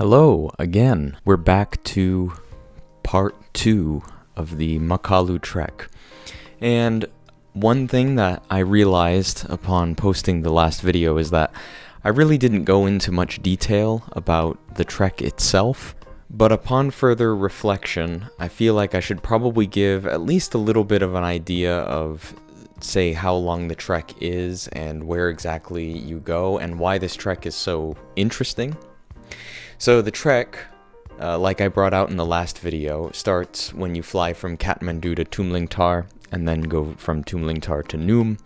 Hello again. We're back to part 2 of the Makalu trek. And one thing that I realized upon posting the last video is that I really didn't go into much detail about the trek itself, but upon further reflection, I feel like I should probably give at least a little bit of an idea of, say, how long the trek is and where exactly you go and why this trek is so interesting. So the trek, like I brought out in the last video, starts when you fly from Kathmandu to Tumlingtar, and then go from Tumlingtar to Noom.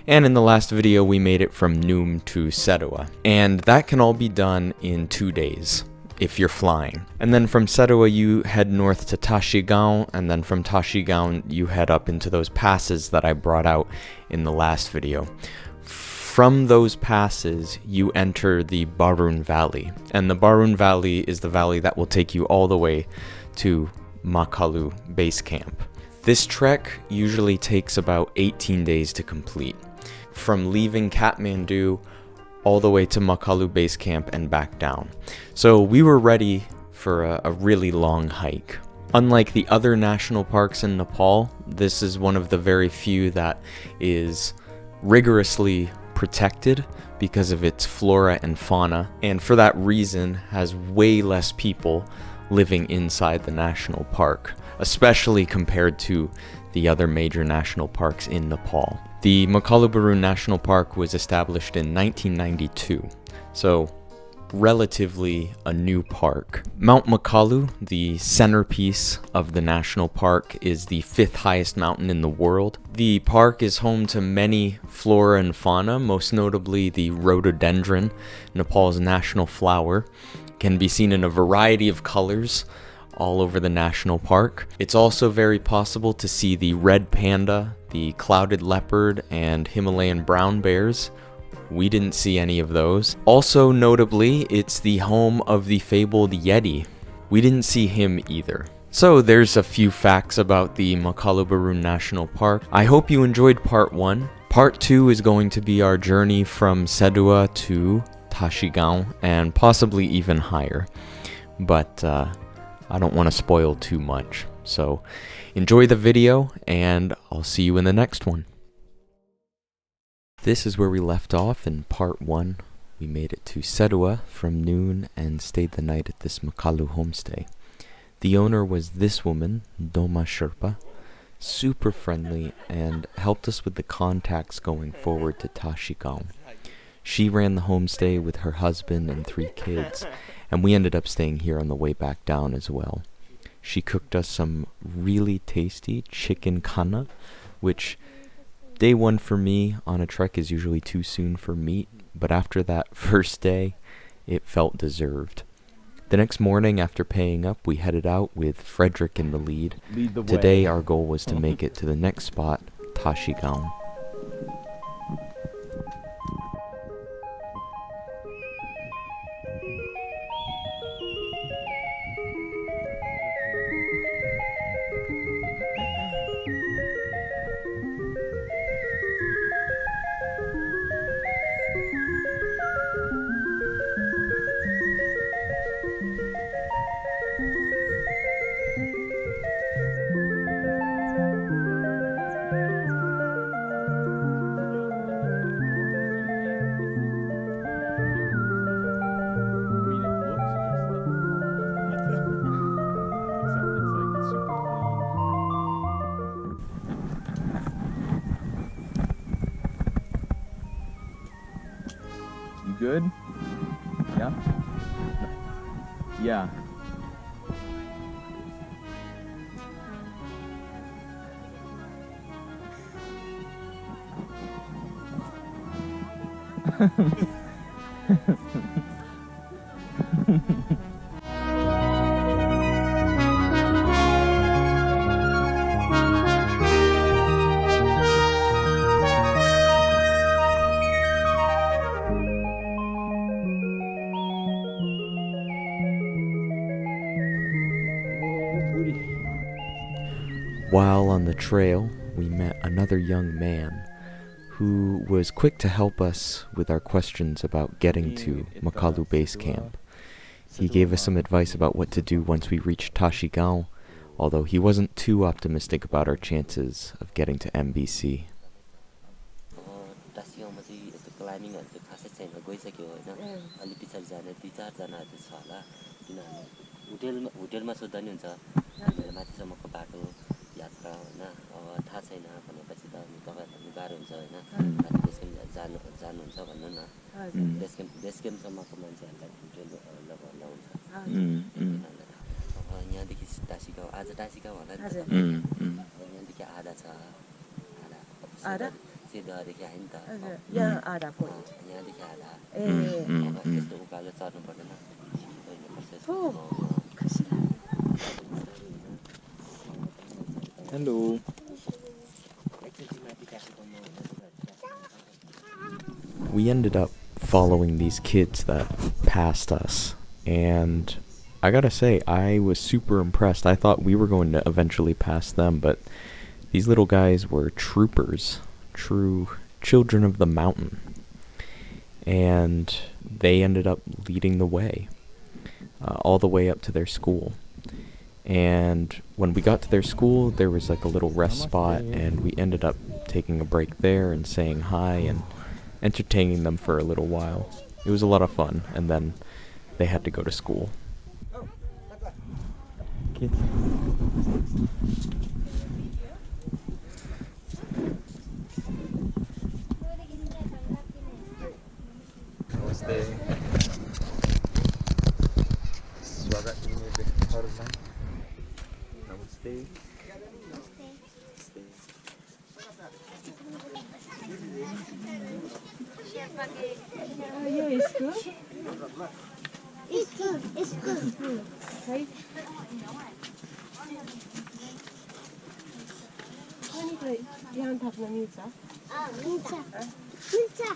And in the last video, we made it from Noom to Seduwa. And that can all be done in 2 days, if you're flying. And then from Seduwa, you head north to Tashi Gaun, and then from Tashi Gaun, you head up into those passes that I brought out in the last video. From those passes, you enter the Barun Valley, and the Barun Valley is the valley that will take you all the way to Makalu Base Camp. This trek usually takes about 18 days to complete, from leaving Kathmandu all the way to Makalu Base Camp and back down. So we were ready for a really long hike. Unlike the other national parks in Nepal, this is one of the very few that is rigorously protected because of its flora and fauna, and for that reason has way less people living inside the national park, especially compared to the other major national parks in Nepal. The Makalu Barun National Park was established in 1992, so relatively a new park. Mount Makalu, the centerpiece of the national park, is the 5th highest mountain in the world. The park is home to many flora and fauna, most notably the rhododendron, Nepal's national flower. Can be seen in a variety of colors all over the national park. It's also very possible to see the red panda, the clouded leopard, and Himalayan brown bears. We didn't see any of those. Also notably, it's the home of the fabled Yeti. We didn't see him either. So there's a few facts about the Makalu Barun National Park. I hope you enjoyed part 1. Part 2 is going to be our journey from Seduwa to Tashi Gaun and possibly even higher. But I don't want to spoil too much. So enjoy the video and I'll see you in the next one. This is where we left off in part 1. We made it to Seduwa from noon and stayed the night at this Makalu homestay. The owner was this woman, Doma Sherpa, super friendly and helped us with the contacts going forward to Tashi Gaun. She ran the homestay with her husband and 3 kids, and we ended up staying here on the way back down as well. She cooked us some really tasty chicken kana, which day 1 for me on a trek is usually too soon for meat, but after that first day, it felt deserved. The next morning after paying up, we headed out with Frederick in the lead. Today our goal was to make it to the next spot, Tashi Gaun. Good? Yeah? Yeah. While on the trail, we met another young man who was quick to help us with our questions about getting to Makalu Base Camp. He gave us some advice about what to do once we reached Tashi Gaun, although he wasn't too optimistic about our chances of getting to MBC. Hello. We ended up following these kids that passed us, and I gotta say, I was super impressed. I thought we were going to eventually pass them, but these little guys were troopers, true children of the mountain, and they ended up leading the way, all the way up to their school. And when we got to their school, there was like a little rest spot, and we ended up taking a break there and saying hi and entertaining them for a little while. It was a lot of fun, and then they had to go to school. Kids. Namaste. Swagat ini berhormat. Namaste. Yeah, it's good. It's good. It's good. Right. 아니 얘한 답나 밀자. 아, 밀자. 밀자.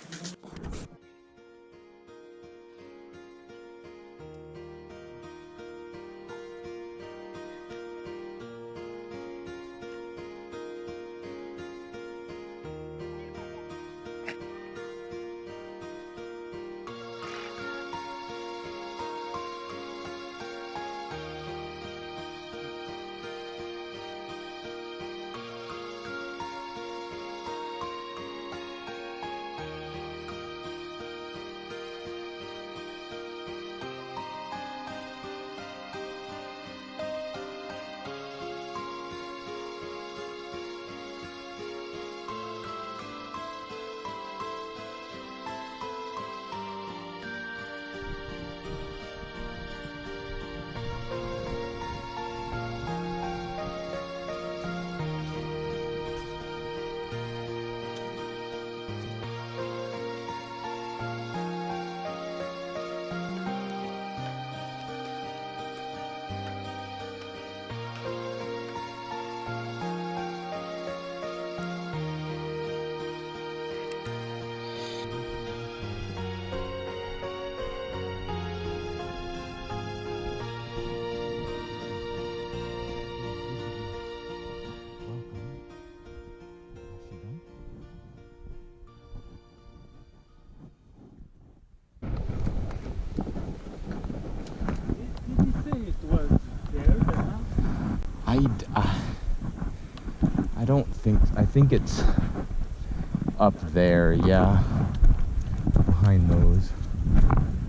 I don't think, I think it's up there, yeah, behind those.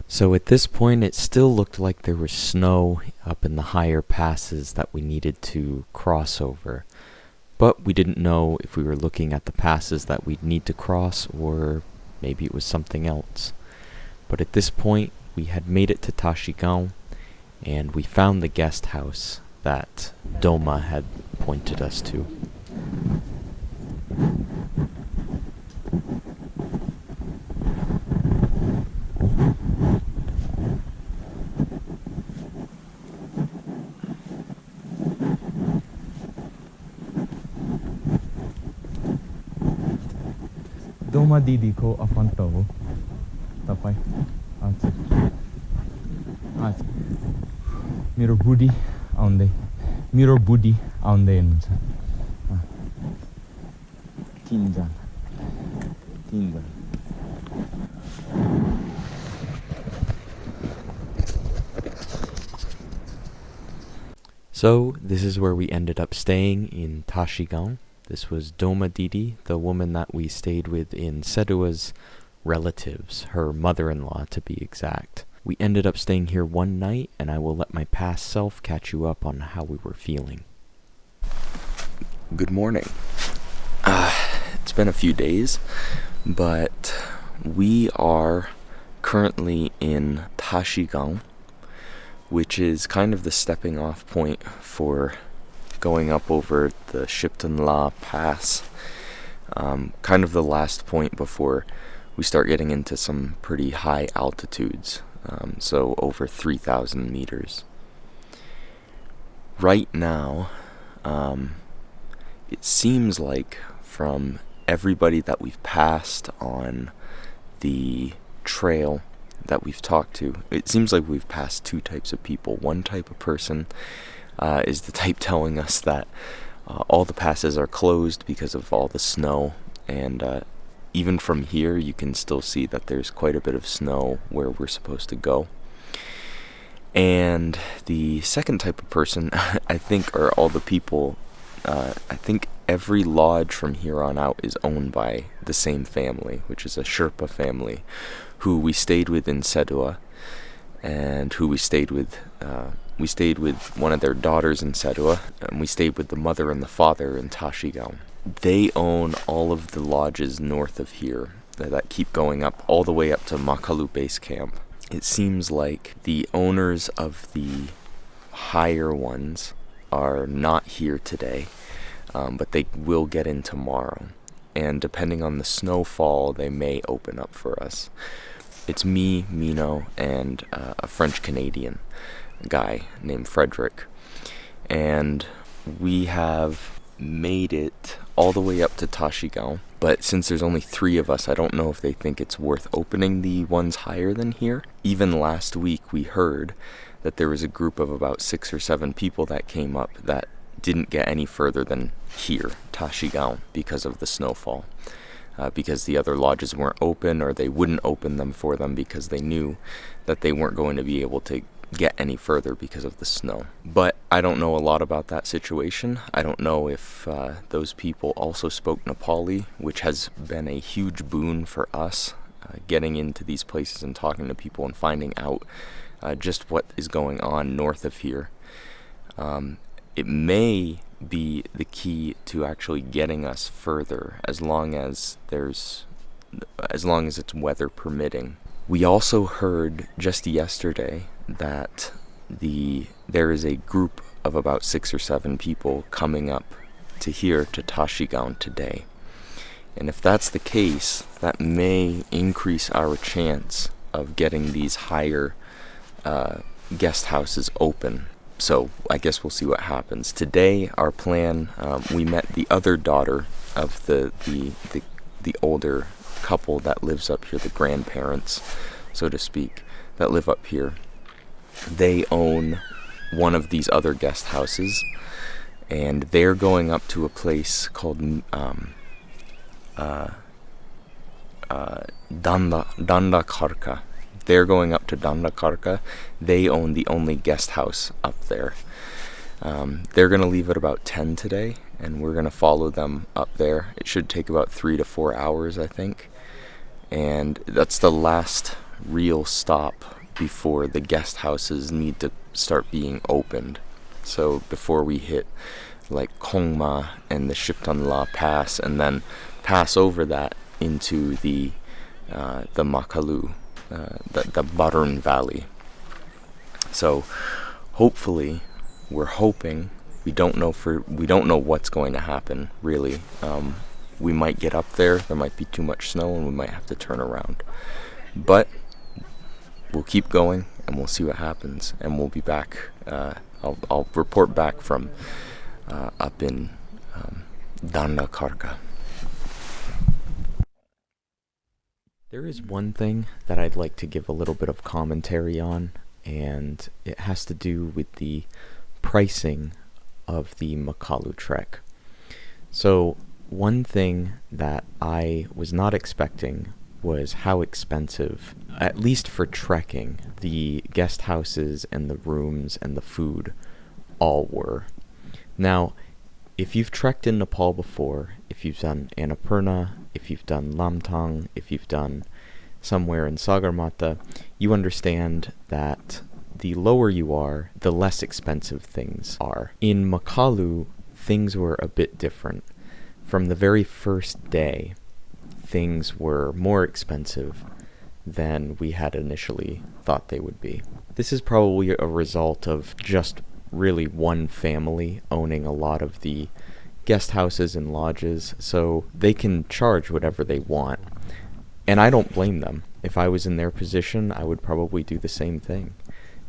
So at this point, it still looked like there was snow up in the higher passes that we needed to cross over. But we didn't know if we were looking at the passes that we'd need to cross, or maybe it was something else. But at this point, we had made it to Tashi Gaun, and we found the guest house that Doma had pointed us to. Doma didi ko afanto ho tapai acha acha मेरो बुढी आउँदै हुनुहुन्छ तीनजना So this is where we ended up staying in Tashi Gaun. This was Doma Didi, the woman that we stayed with in Seduwa's relatives, her mother-in-law to be exact. We ended up staying here one night, and I will let my past self catch you up on how we were feeling. Good morning. It's been a few days, but we are currently in Tashi Gaun, which is kind of the stepping off point for going up over the Shiptonla Pass. Kind of the last point before we start getting into some pretty high altitudes, so over 3,000 meters. Right now, it seems like from everybody that we've passed on the trail that we've talked to, it seems like we've passed two types of people. One type of person is the type telling us that all the passes are closed because of all the snow, and even from here you can still see that there's quite a bit of snow where we're supposed to go. And the second type of person I think are all the people, I think every lodge from here on out is owned by the same family, which is a Sherpa family who we stayed with in Seduwa, and who we stayed with one of their daughters in Seduwa, and we stayed with the mother and the father in Tashi Gaun. They own all of the lodges north of here that keep going up all the way up to Makalu base camp. It seems like the owners of the higher ones are not here today, but they will get in tomorrow, and depending on the snowfall they may open up for us. It's me, Mino, and a French-Canadian guy named Frederick, and we have made it all the way up to Tashi Gaun, but since there's only 3 of us, I don't know if they think it's worth opening the ones higher than here. Even last week we heard that there was a group of about 6 or 7 people that came up that didn't get any further than here, Tashi Gaun, because of the snowfall. Because the other lodges weren't open, or they wouldn't open them for them because they knew that they weren't going to be able to get any further because of the snow. But I don't know a lot about that situation. I don't know if those people also spoke Nepali, which has been a huge boon for us, getting into these places and talking to people and finding out just what is going on north of here. It may be the key to actually getting us further, as long as it's weather permitting. We also heard just yesterday that there is a group of about 6 or 7 people coming up to here to Tashi Gaun today. And if that's the case, that may increase our chance of getting these higher guest houses open. So I guess we'll see what happens. Today, our plan, we met the other daughter of the older couple that lives up here, the grandparents, so to speak, that live up here. They own one of these other guest houses, and they're going up to a place called Danda Kharka. They're going up to Danda Kharka. They own the only guest house up there. They're going to leave at about 10 today, and we're going to follow them up there. It should take about 3 to 4 hours, I think. And that's the last real stop before the guest houses need to start being opened. So before we hit like Kongma and the Shiptonla Pass, and then pass over that into the Makalu, the Barun Valley. So hopefully, we're hoping, we don't know what's going to happen really. We might get up there might be too much snow, and we might have to turn around. But we'll keep going, and we'll see what happens, and we'll be back. I'll report back from up in Danda Kharka. There is one thing that I'd like to give a little bit of commentary on, and it has to do with the pricing of the Makalu trek. So one thing that I was not expecting was how expensive, at least for trekking, the guest houses and the rooms and the food all were. Now, if you've trekked in Nepal before, if you've done Annapurna, if you've done Lamtang, if you've done somewhere in Sagarmatha, you understand that the lower you are, the less expensive things are. In Makalu, things were a bit different. From the very first day, things were more expensive than we had initially thought they would be. This is probably a result of just really one family owning a lot of the guest houses and lodges, so they can charge whatever they want. And I don't blame them. If I was in their position, I would probably do the same thing.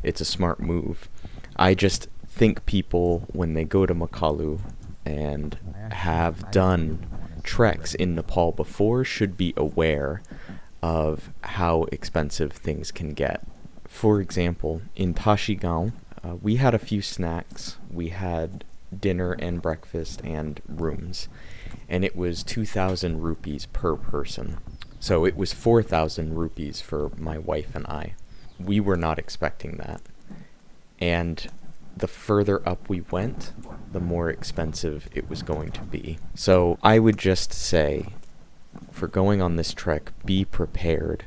It's a smart move. I just think people, when they go to Makalu and have done treks in Nepal before, should be aware of how expensive things can get. For example, in Tashi Gaun, we had a few snacks. We had dinner and breakfast and rooms, and it was 2,000 rupees per person. So it was 4,000 rupees for my wife and I. We were not expecting that. And the further up we went, the more expensive it was going to be. So I would just say, for going on this trek, be prepared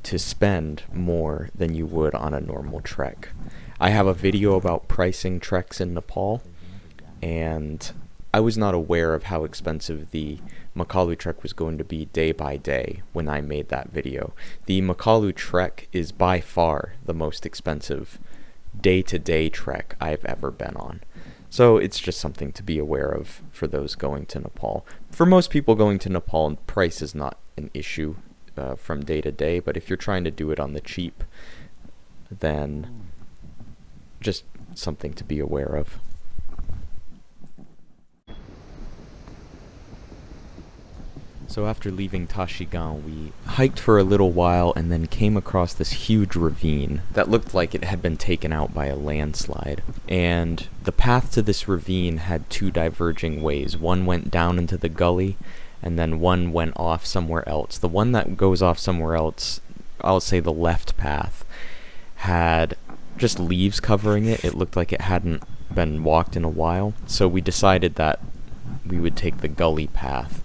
to spend more than you would on a normal trek. I have a video about pricing treks in Nepal, and I was not aware of how expensive the Makalu trek was going to be day by day when I made that video. The Makalu trek is by far the most expensive day-to-day trek I've ever been on. So it's just something to be aware of for those going to Nepal. For most people going to Nepal, price is not an issue from day to day, but if you're trying to do it on the cheap, then just something to be aware of. So after leaving Tashi Gaun, we hiked for a little while and then came across this huge ravine that looked like it had been taken out by a landslide. And the path to this ravine had two diverging ways. One went down into the gully, and then one went off somewhere else. The one that goes off somewhere else, I'll say the left path, had just leaves covering it. It looked like it hadn't been walked in a while. So we decided that we would take the gully path.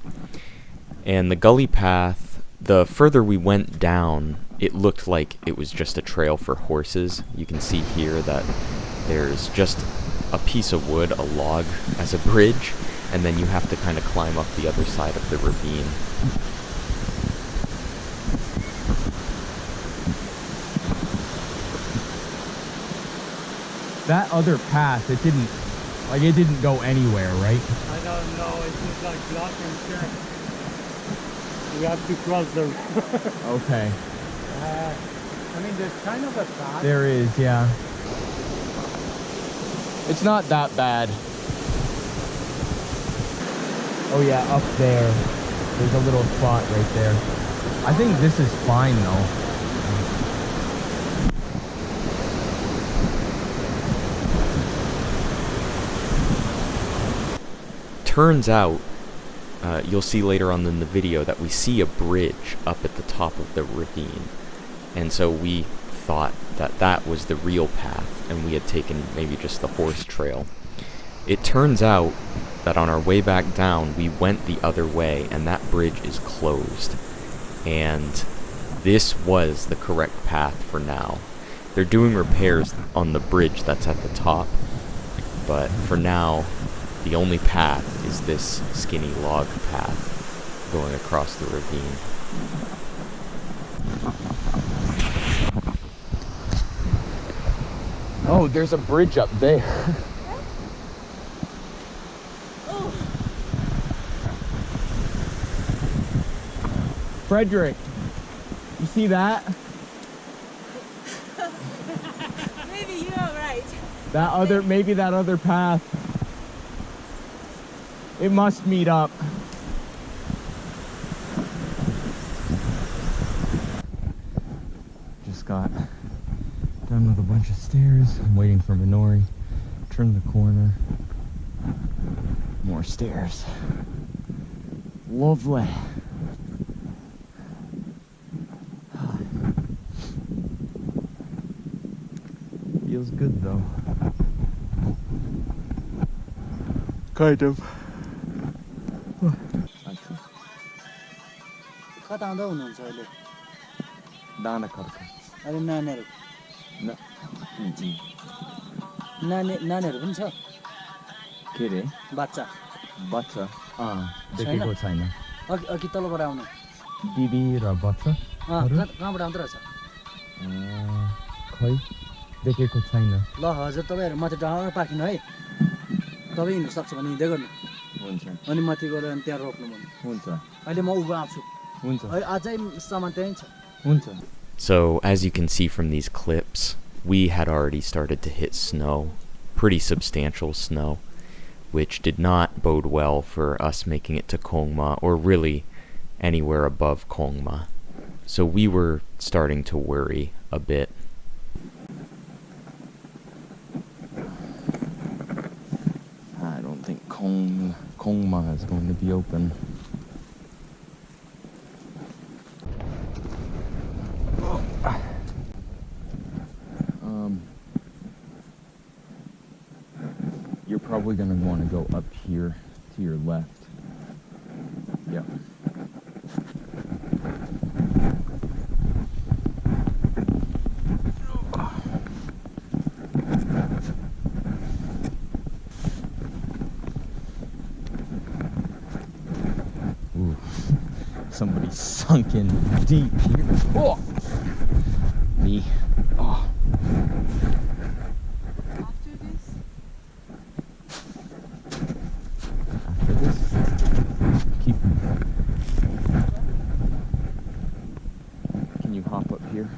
And the gully path, the further we went down, it looked like it was just a trail for horses. You can see here that there's just a piece of wood, a log, as a bridge, and then you have to kind of climb up the other side of the ravine. That other path, it didn't go anywhere, right? I don't know, it's just like block and check. We have to cross the Okay. I mean, there's kind of a path. There is, yeah. It's not that bad. Oh yeah, up there. There's a little spot right there. I think this is fine though. Turns out, you'll see later on in the video that we see a bridge up at the top of the ravine. And so we thought that that was the real path, and we had taken maybe just the horse trail. It turns out that on our way back down, we went the other way, and that bridge is closed. And this was the correct path for now. They're doing repairs on the bridge that's at the top, but for now, the only path is this skinny log path going across the ravine. Oh, there's a bridge up there. Frederick, you see that? Maybe you're right. Maybe that other path. It must meet up. Just got done with a bunch of stairs. I'm waiting for Minori. Turn the corner. More stairs. Lovely. Feels good though. Kind of. कता आउँदा हुनुहुन्छ अहिले Danda Kharka. अहिले नानीहरू No. नानीहरू पनि छ के रे बच्चा बच्चा देखेको छैन अघि अघि तलबाट आउनु दिदी र बच्चा कहाँबाट आउँदो रहेछ खै देखेको छैन ल हजुर तपाईँहरू माथि डाँडा पार्किनु है तपाईँ हिँड्नु सक्छ भने हिँड्दै गर्नु हुन्छ अनि माथि गएर अनि त्यहाँ रोक्नु भने हुन्छ अहिले म उभो आउँछु हुन्छ अझै सामान त्यहीँ छ हुन्छ So, as you can see from these clips, we had already started to hit snow, pretty substantial snow, which did not bode well for us making it to Kongma, or really anywhere above Kongma. So we were starting to worry a bit. I don't think Kongma is going to be open. You're probably going to want to go up here to your left. Yep. Ooh, somebody sunk in deep here. Oh! Me. Oh. Can you hop up here?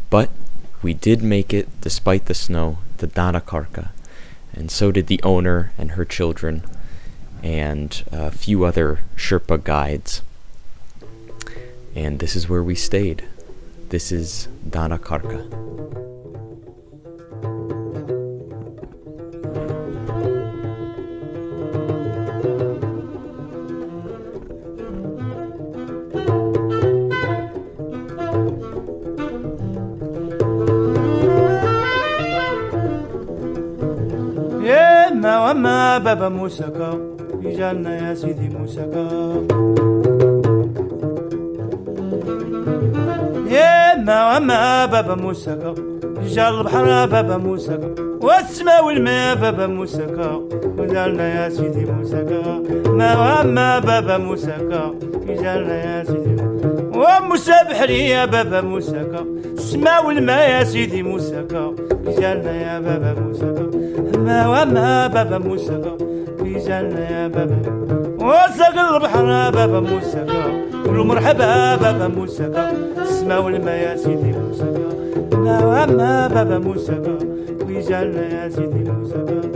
But we did make it, despite the snow, to Danda Kharka, and so did the owner and her children, and a few other Sherpa guides. And this is where we stayed. This is Danda Kharka. وما بابا موسكا يجالنا يا سيدي موسكا يا ما وما بابا موسكا يجال البحر بابا موسكا والسماء والماء بابا موسكا يجالنا يا سيدي موسكا ما وما بابا موسكا يجالنا يا سيدي وموسى بحري يا بابا موسكا السماء والماء يا سيدي موسكا يجالنا يا بابا موسكا ما وما بابا موسكا يجالنا يا بابا وسق البحر بابا موسكا قولوا مرحبا بابا موسكا السماء والماء يا سيدي موسكا ما وما بابا موسكا يجالنا يا سيدي موسكا